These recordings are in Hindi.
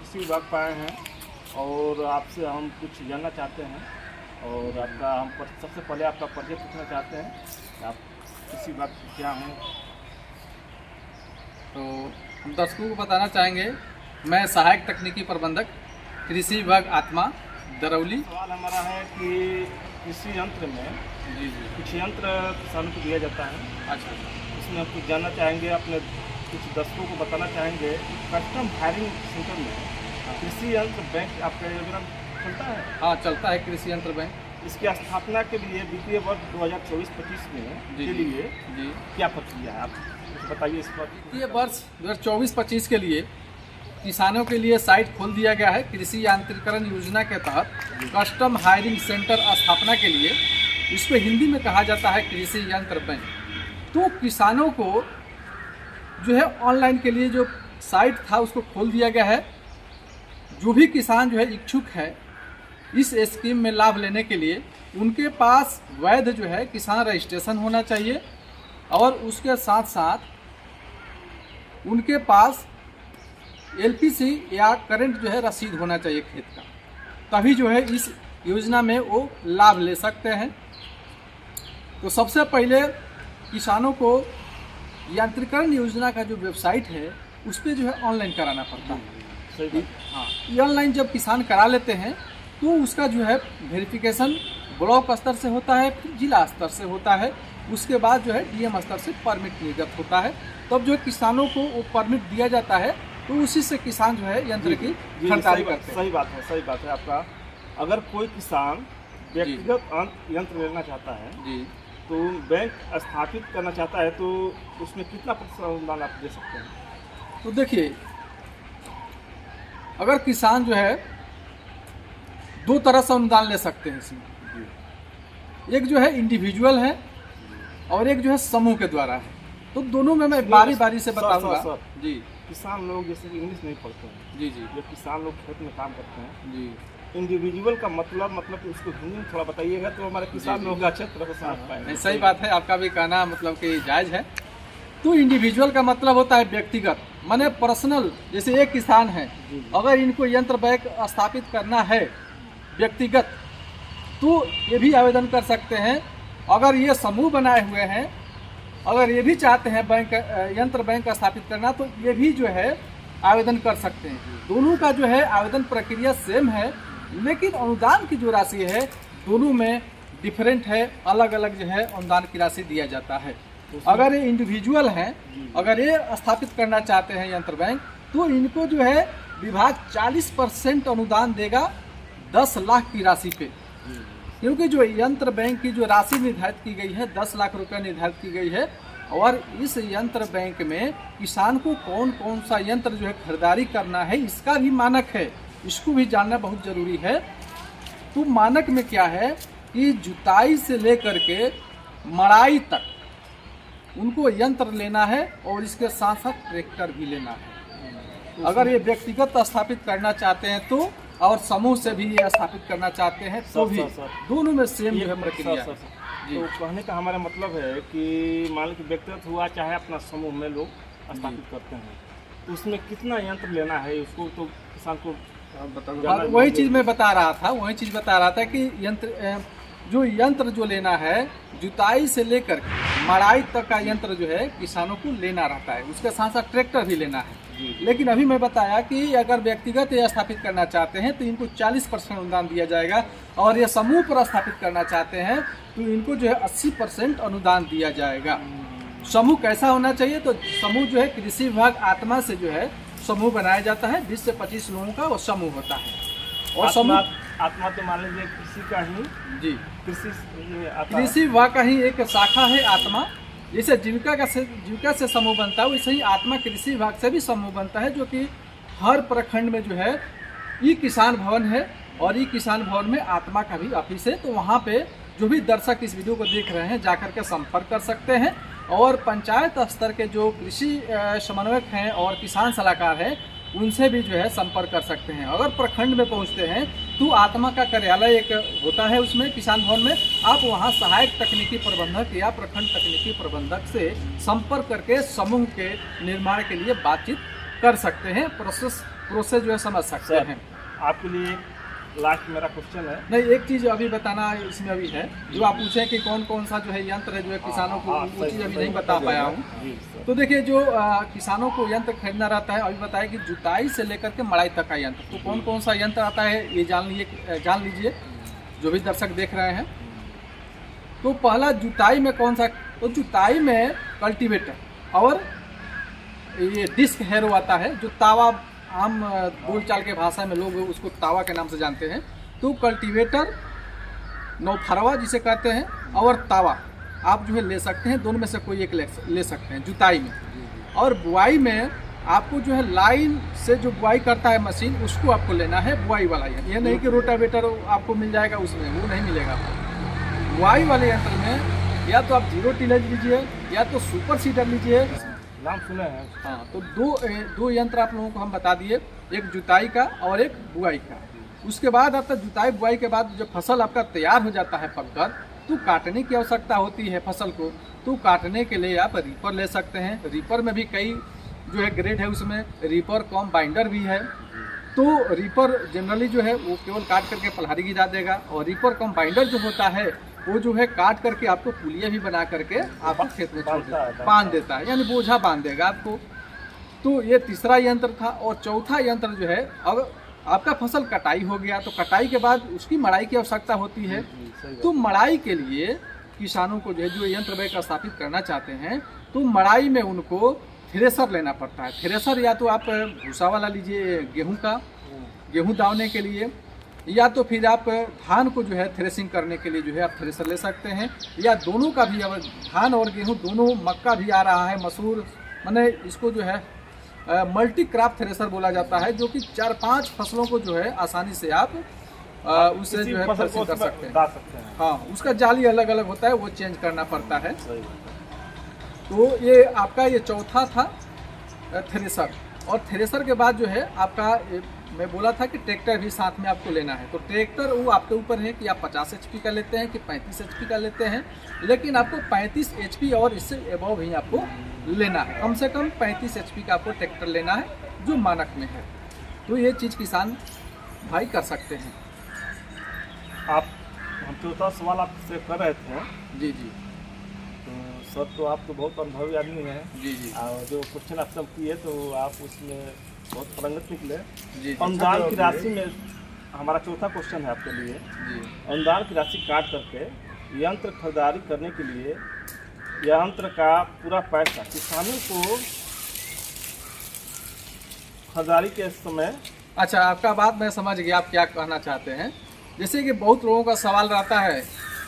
कृषि विभाग पर आए हैं और आपसे हम कुछ जानना चाहते हैं और आपका हम सबसे पहले आपका परिचय पूछना चाहते हैं कि आप कृषि विभाग क्या हैं। तो हम दर्शकों को बताना चाहेंगे, मैं सहायक तकनीकी प्रबंधक कृषि विभाग आत्मा दरौली। सवाल हमारा है कि कृषि यंत्र में जी कुछ यंत्र किसानों को दिया जाता है, अच्छा। इसमें हम कुछ जानना चाहेंगे, अपने कुछ दर्शकों को बताना चाहेंगे। कस्टम हायरिंग सेंटर में कृषि यंत्र बैंक आपका योजना चलता है? हाँ, चलता है कृषि यंत्र बैंक। इसकी स्थापना के लिए वित्तीय वर्ष 2024-25 में के लिए जी क्या प्रक्रिया है, आप कुछ बताइए इस पर। वित्तीय वर्ष 2024-25 के लिए किसानों के लिए साइट खोल दिया गया है। कृषि यांत्रिकरण योजना के तहत कस्टम हायरिंग सेंटर स्थापना के लिए, इसको हिंदी में कहा जाता है कृषि यंत्र बैंक। तो किसानों को जो है ऑनलाइन के लिए जो साइट था उसको खोल दिया गया है। जो भी किसान जो है इच्छुक है इस स्कीम में लाभ लेने के लिए, उनके पास वैध जो है किसान रजिस्ट्रेशन होना चाहिए और उसके साथ साथ उनके पास एलपीसी या करंट जो है रसीद होना चाहिए खेत का, तभी जो है इस योजना में वो लाभ ले सकते हैं। तो सबसे पहले किसानों को यांत्रिकरण योजना का जो वेबसाइट है उस पर जो है ऑनलाइन कराना पड़ता है। हाँ, ये ऑनलाइन जब किसान करा लेते हैं तो उसका जो है वेरिफिकेशन ब्लॉक स्तर से होता है, फिर जिला स्तर से होता है, उसके बाद जो है डीएम स्तर से परमिट निर्गत होता है। तब जो किसानों को वो परमिट दिया जाता है तो उसी से किसान जो है यंत्र की खरीदारी करते हैं। सही बात है आपका। अगर कोई किसान व्यक्तिगत यंत्र लेना चाहता है जी, तो बैंक स्थापित करना चाहता है, तो उसमें कितना प्रतिशत अनुदान आप दे सकते हैं? तो देखिए, अगर किसान जो है दो तरह से अनुदान ले सकते हैं इसमें। एक जो है इंडिविजुअल है और एक जो है समूह के द्वारा है। तो दोनों में मैं बारी बारी से बताऊंगा। जी, किसान लोग जैसे कि इंग्लिश नहीं पढ़ते हैं, जी, जो किसान लोग खेत में काम करते हैं, जी, इंडिविजुअल का मतलब कि उसको हिंदी में थोड़ा बताइएगा तो हमारे किसान लोग अच्छे तरह से समझ पाएंगे। सही बात है, आपका भी कहना मतलब कि जायज़ है। तो इंडिविजुअल का मतलब होता है व्यक्तिगत, माने पर्सनल। जैसे एक किसान है, अगर इनको यंत्र बैंक स्थापित करना है व्यक्तिगत, तो ये भी आवेदन कर सकते हैं। अगर ये समूह बनाए हुए हैं, अगर ये भी चाहते हैं बैंक यंत्र बैंक स्थापित करना, तो ये भी जो है आवेदन कर सकते हैं। दोनों का जो है आवेदन प्रक्रिया सेम है, लेकिन अनुदान की जो राशि है दोनों में डिफरेंट है, अलग अलग जो है अनुदान की राशि दिया जाता है। अगर ये इंडिविजुअल हैं, अगर ये स्थापित करना चाहते हैं यंत्र बैंक, तो इनको जो है विभाग 40% अनुदान देगा 10 लाख की राशि पे। क्योंकि जो यंत्र बैंक की जो राशि निर्धारित की गई है 10 लाख रुपए निर्धारित की गई है, और इस यंत्र बैंक में किसान को कौन कौन सा यंत्र जो है खरीदारी करना है इसका भी मानक है, इसको भी जानना बहुत जरूरी है। तो मानक में क्या है कि जुताई से लेकर के मड़ाई तक उनको यंत्र लेना है और इसके साथ साथ ट्रैक्टर भी लेना है। अगर ये व्यक्तिगत स्थापित करना चाहते हैं तो, और समूह से भी ये स्थापित करना चाहते हैं तो भी दोनों में सेम जो है प्रक्रिया है। तो कहने का हमारा मतलब है कि मान लो कि व्यक्तिगत हुआ चाहे अपना समूह में लोग स्थापित करते हैं, तो उसमें कितना यंत्र लेना है उसको तो किसान को बताऊंगा। वही चीज़ मैं बता रहा था कि यंत्र जो लेना है, जुताई से लेकर मड़ाई तक का यंत्र जो है किसानों को लेना रहता है, उसके साथ साथ ट्रैक्टर भी लेना है। लेकिन अभी मैं बताया कि अगर व्यक्तिगत ये स्थापित करना चाहते हैं तो इनको 40% अनुदान दिया जाएगा, और ये समूह पर स्थापित करना चाहते हैं तो इनको जो है 80% अनुदान दिया जाएगा। समूह कैसा होना चाहिए? तो समूह जो है कृषि विभाग आत्मा से जो है समूह बनाया जाता है, 20 से 25 लोगों का वो समूह होता है। और समूह आत्मा तो मान लीजिए कृषि का ही, जी, कृषि विभाग का ही एक शाखा है आत्मा। जैसे जीविका से समूह बनता है, वैसे ही आत्मा कृषि विभाग से भी समूह बनता है, जो कि हर प्रखंड में जो है ई किसान भवन है, और ई किसान भवन में आत्मा का भी ऑफिस है। तो वहाँ पे जो भी दर्शक इस वीडियो को देख रहे हैं जाकर के संपर्क कर सकते हैं, और पंचायत स्तर के जो कृषि समन्वयक हैं और किसान सलाहकार हैं उनसे भी जो है संपर्क कर सकते हैं। अगर प्रखंड में पहुंचते हैं तो आत्मा का कार्यालय एक होता है, उसमें किसान भवन में आप वहां सहायक तकनीकी प्रबंधक या प्रखंड तकनीकी प्रबंधक से संपर्क करके समूह के निर्माण के लिए बातचीत कर सकते हैं। प्रोसेस प्रोसेस जो है समझ सकते सर, हैं। आपके लिए लास्ट मेरा क्वेश्चन है। नहीं, एक चीज़ अभी बताना इसमें अभी है, जो आप पूछे कि कौन कौन सा जो है यंत्र है जो है किसानों को, वो चीज़ अभी नहीं बता पाया हूँ। जी सर। तो देखिए, जो किसानों को यंत्र खरीदना रहता है, अभी बताया कि जुताई से लेकर के मड़ाई तक का यंत्र, तो कौन कौन सा यंत्र आता है ये जान लीजिए जो भी दर्शक देख रहे हैं। तो पहला जुताई में कौन सा, तो जुताई में कल्टीवेटर और ये डिस्क हैरो आता है, जो तावा, आम बोलचाल के भाषा में लोग उसको तावा के नाम से जानते हैं। तो कल्टीवेटर, नौफरवा जिसे कहते हैं, और तावा आप जो है ले सकते हैं, दोनों में से कोई एक ले सकते हैं जुताई में। और बुआई में आपको जो है लाइन से जो बुआई करता है मशीन, उसको आपको लेना है, बुआई वाला यंत्र। ये नहीं कि रोटावेटर आपको मिल जाएगा उसमें, वो नहीं मिलेगा आपको। बुआई वाले यंत्र में या तो आप 0 टिलेज लीजिए या तो सुपर सीडर लीजिए। नाम सुने हैं। हाँ, तो दो यंत्र आप लोगों को हम बता दिए, एक जुताई का और एक बुआई का। उसके बाद आपका जुताई बुआई के बाद जब फसल आपका तैयार हो जाता है पककर, तो काटने की आवश्यकता होती है फसल को। तो काटने के लिए आप रीपर ले सकते हैं। रीपर में भी कई जो है ग्रेड है, उसमें रीपर कॉम्बाइंडर भी है। तो रीपर जनरली जो है वो केवल काट करके पल्हारी गिरा देगा, और रीपर कॉम्बाइंडर जो होता है वो जो है काट करके आपको पुलिया भी बना करके आपको खेत में छोड़ देता है, बांध देता है, यानी बोझा बांध देगा आपको। तो ये तीसरा यंत्र था। और चौथा यंत्र जो है, अब आपका फसल कटाई हो गया, तो कटाई के बाद उसकी मड़ाई की आवश्यकता होती है। तो मड़ाई के लिए किसानों को जो है, जो यंत्र बैंक स्थापित करना चाहते हैं, तो मड़ाई में उनको थ्रेसर लेना पड़ता है। थ्रेसर या तो आप भूसा वाला लीजिए गेहूँ दावने के लिए, या तो फिर आप धान को जो है थ्रेसिंग करने के लिए जो है आप थ्रेसर ले सकते हैं, या दोनों का भी। अब धान और गेहूँ दोनों, मक्का भी आ रहा है, मसूर, माने इसको जो है मल्टी क्रॉप थ्रेसर बोला जाता है, जो कि 4-5 फसलों को जो है आसानी से आप उससे जो है थ्रेसिंग कर सकते हैं। हाँ, उसका जाली अलग अलग होता है, वो चेंज करना पड़ता है। तो ये आपका ये चौथा था थ्रेसर। और थ्रेसर के बाद जो है आपका, मैं बोला था कि ट्रैक्टर भी साथ में आपको लेना है। तो ट्रैक्टर वो आपके ऊपर है कि आप 50 HP का लेते हैं कि 35 HP का लेते हैं, लेकिन आपको 35 HP और इससे एबव ही आपको लेना है। कम से कम 35 HP का आपको ट्रैक्टर लेना है, जो मानक में है। तो ये चीज़ किसान भाई कर सकते हैं। हम चौथा सवाल आपसे कर रहे थे। जी जी। तो सर, तो आप तो बहुत अनुभवी आदमी हैं। जी जी। और जो क्वेश्चन आप सब किए, तो आप उसमें बहुत पारंगत निकले। जी। अनुदान की राशि में हमारा चौथा क्वेश्चन है आपके लिए। जी। अनुदान की राशि काट करके यंत्र खरीदारी करने के लिए यंत्र का पूरा पैसा किसानों को खरीदारी के समय। अच्छा, आपका बात मैं समझ गया, आप क्या कहना चाहते हैं। जैसे कि बहुत लोगों का सवाल रहता है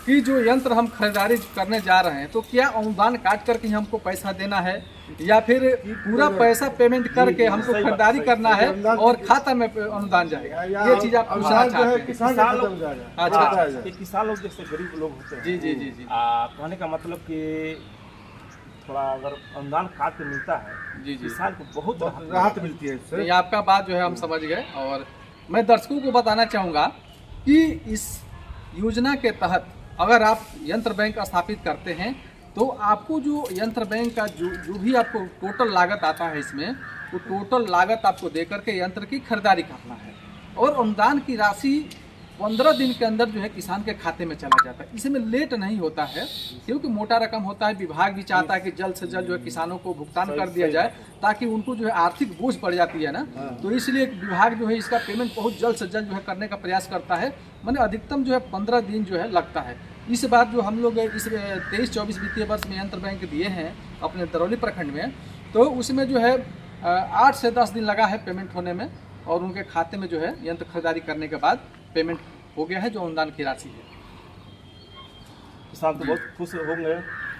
कि जो यंत्र हम खरीदारी करने जा रहे हैं, तो क्या अनुदान काट करके हमको पैसा देना है, या फिर पूरा पैसा पेमेंट करके हमको खरीदारी करना है और खाता में अनुदान जाएगा? ये चीज़ आप पूछना चाहते हैं। किसान लोग, अच्छा, किसान लोग जैसे गरीब लोग होते हैं। जी जी जी जी। कहने का मतलब कि थोड़ा अगर अनुदान काट के मिलता है, जी जी, किसान को बहुत राहत मिलती है इससे। ये आपका बात जो है हम समझ गए। और मैं दर्शकों को बताना चाहूँगा कि इस योजना के तहत अगर आप यंत्र बैंक स्थापित करते हैं, तो आपको जो यंत्र बैंक का जो भी आपको टोटल लागत आता है, इसमें वो टोटल लागत आपको दे करके यंत्र की खरीदारी करना है। और अनुदान की राशि 15 दिन के अंदर जो है किसान के खाते में चला जाता है। इसमें लेट नहीं होता है, क्योंकि मोटा रकम होता है। विभाग भी चाहता है कि जल्द से जल्द जो है किसानों को भुगतान कर दिया जाए, ताकि उनको जो है आर्थिक बोझ पड़ जाती है ना। तो इसलिए विभाग जो है इसका पेमेंट बहुत जल्द से जल्द जो है करने का प्रयास करता है। माने अधिकतम जो है 15 दिन जो है लगता है। इस बार जो हम लोग इस 23-24 वित्तीय वर्ष में यंत्र बैंक दिए हैं अपने दरौली प्रखंड में, तो उसमें जो है 8 से 10 दिन लगा है पेमेंट होने में, और उनके खाते में जो है यंत्र खरीदारी करने के बाद पेमेंट हो गया है, जो अनुदान की राशि है। किसान तो बहुत खुश होंगे,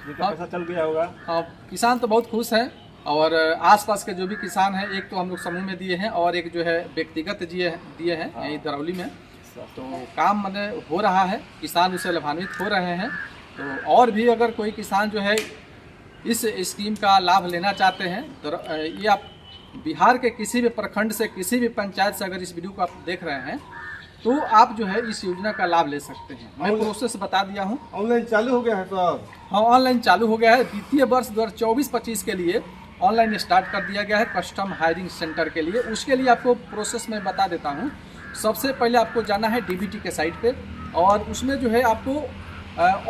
जिनका पैसा चल गया होगा। हाँ, किसान तो बहुत खुश हैं। और आसपास के जो भी किसान हैं, एक तो हम लोग समूह में दिए हैं और एक जो है व्यक्तिगत दिए हैं यहीं दरौली में। तो काम मैंने हो रहा है, किसान उससे लाभान्वित हो रहे हैं। तो और भी अगर कोई किसान जो है इस स्कीम का लाभ लेना चाहते हैं, तो ये आप बिहार के किसी भी प्रखंड से, किसी भी पंचायत से अगर इस वीडियो को आप देख रहे हैं, तो आप जो है इस योजना का लाभ ले सकते हैं। मैं प्रोसेस बता दिया हूँ। ऑनलाइन चालू हो गया है सर? हाँ, ऑनलाइन चालू हो गया है। वित्तीय वर्ष 2024-25 के लिए ऑनलाइन स्टार्ट कर दिया गया है कस्टम हायरिंग सेंटर के लिए। उसके लिए आपको प्रोसेस में बता देता हूँ। सबसे पहले आपको जाना है डीबीटी के साइट पे, और उसमें जो है आपको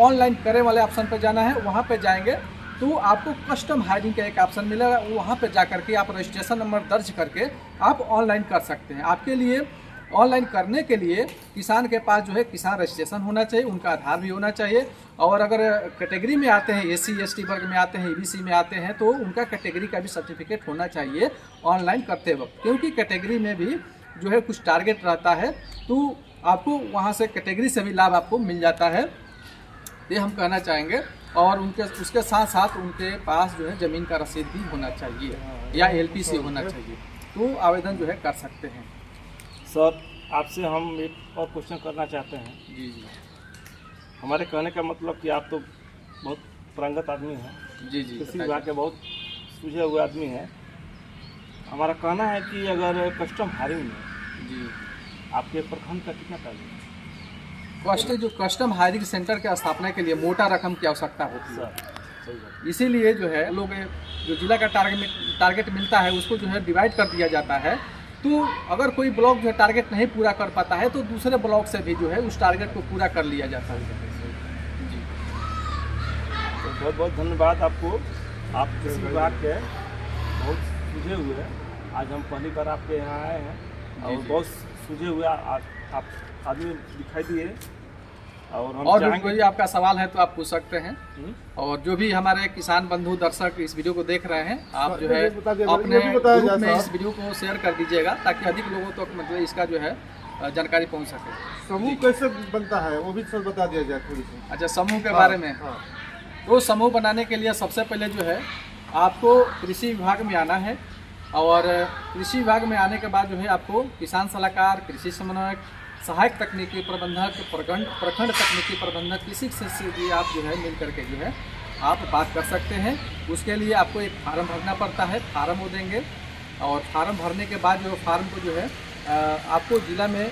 ऑनलाइन करे वाले ऑप्शन पर जाना है। वहाँ पे जाएंगे तो आपको कस्टम हायरिंग का एक ऑप्शन मिलेगा, वहाँ पे जा करके आप रजिस्ट्रेशन नंबर दर्ज करके आप ऑनलाइन कर सकते हैं। आपके लिए ऑनलाइन करने के लिए किसान के पास जो है किसान रजिस्ट्रेशन होना चाहिए, उनका आधार भी होना चाहिए, और अगर कैटेगरी में आते हैं SC ST वर्ग में आते हैं, EBC में आते हैं तो उनका कैटेगरी का भी सर्टिफिकेट होना चाहिए ऑनलाइन करते वक्त, क्योंकि कैटेगरी में भी जो है कुछ टारगेट रहता है तो आपको वहाँ से कैटेगरी से भी लाभ आपको मिल जाता है, ये हम कहना चाहेंगे। और उसके साथ साथ उनके पास जो है ज़मीन का रसीद भी होना चाहिए या LPC होना चाहिए, तो आवेदन जो है कर सकते हैं। सर आपसे हम एक और क्वेश्चन करना चाहते हैं। जी जी हमारे कहने का मतलब कि आप तो बहुत पारंगत आदमी हैं, जी जी कृषि विभाग के बहुत सूझे हुए आदमी हैं। हमारा कहना है कि अगर कस्टम हायरिंग में जी आपके प्रखंड का कितना टारगेट है? जो कस्टम हायरिंग सेंटर की स्थापना के लिए मोटा रकम की आवश्यकता होती है, सर सही बात। इसीलिए जो है लोग जो जिला का टारगेट मिलता है उसको जो है डिवाइड कर दिया जाता है। तो अगर कोई ब्लॉक जो है टारगेट नहीं पूरा कर पाता है तो दूसरे ब्लॉक से भी जो है उस टारगेट को पूरा कर लिया जाता है। जी तो बहुत बहुत धन्यवाद आपको। आप कृषि विभाग के बहुत सूझे हुए हैं। आज हम पहली बार आपके यहाँ आए हैं और जी। बहुत सूझे हुए आप आदमी दिखाई दिए। और हम और भी चाहेंगे कोई आपका सवाल है तो आप पूछ सकते हैं। और जो भी हमारे किसान बंधु दर्शक इस वीडियो को देख रहे हैं, आप जो है अपने ग्रुप में इस वीडियो को शेयर कर दीजिएगा ताकि अधिक लोगों तक मतलब इसका जो है जानकारी पहुंच सके। समूह कैसे बनता है वो भी सर बता दिया जाए थोड़ी सी। अच्छा, समूह के बारे में। हाँ। तो समूह बनाने के लिए सबसे पहले जो है आपको कृषि विभाग में आना है, और कृषि विभाग में आने के बाद जो है आपको किसान सलाहकार, कृषि समन्वयक, सहायक तकनीकी प्रबंधक, प्रखंड तकनीकी प्रबंधक, किसी से भी आप जो है मिल करके जो है आप बात कर सकते हैं। उसके लिए आपको एक फार्म भरना पड़ता है, फार्म वो देंगे, और फार्म भरने के बाद जो फार्म को जो है आपको जिला में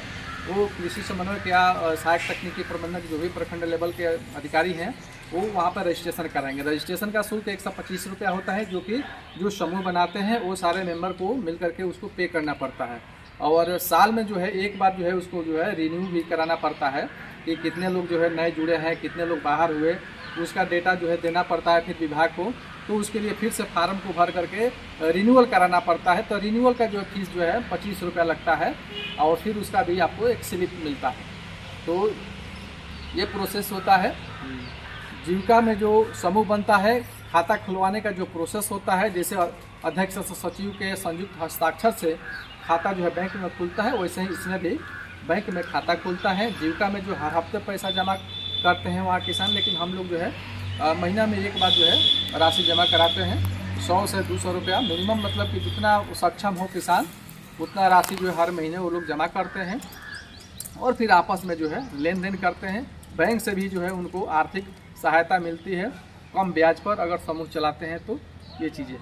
वो कृषि समन्वयक या सहायक तकनीकी प्रबंधक जो भी प्रखंड लेवल के अधिकारी हैं वो वहाँ पर रजिस्ट्रेशन कराएंगे। रजिस्ट्रेशन का शुल्क 125 रुपया होता है, जो कि जो समूह बनाते हैं वो सारे मेंबर को मिल करके उसको पे करना पड़ता है। और साल में जो है एक बार जो है उसको जो है रिन्यू भी कराना पड़ता है कि कितने लोग जो है नए जुड़े हैं, कितने लोग बाहर हुए, उसका डेटा जो है देना पड़ता है फिर विभाग को। तो उसके लिए फिर से फार्म को भर करके रिन्यूअल कराना पड़ता है। तो रिन्यूअल का जो फीस जो है 25 रुपया लगता है, और फिर उसका भी आपको एक स्लिप मिलता है। तो ये प्रोसेस होता है। जीविका में जो समूह बनता है, खाता खुलवाने का जो प्रोसेस होता है, जैसे अध्यक्ष सचिव के संयुक्त हस्ताक्षर से खाता जो है बैंक में खुलता है, वैसे ही इसमें भी बैंक में खाता खुलता है। जीविका में जो हर हफ्ते पैसा जमा करते हैं वहाँ किसान, लेकिन हम लोग जो है महीना में एक बार जो है राशि जमा कराते हैं 100 से 200 रुपया मिनिमम, मतलब कि जितना सक्षम हो किसान उतना राशि जो है हर महीने वो लोग जमा करते हैं, और फिर आपस में जो है लेन देन करते हैं। बैंक से भी जो है उनको आर्थिक सहायता मिलती है कम ब्याज पर, अगर समूह चलाते हैं तो ये चीज़ें।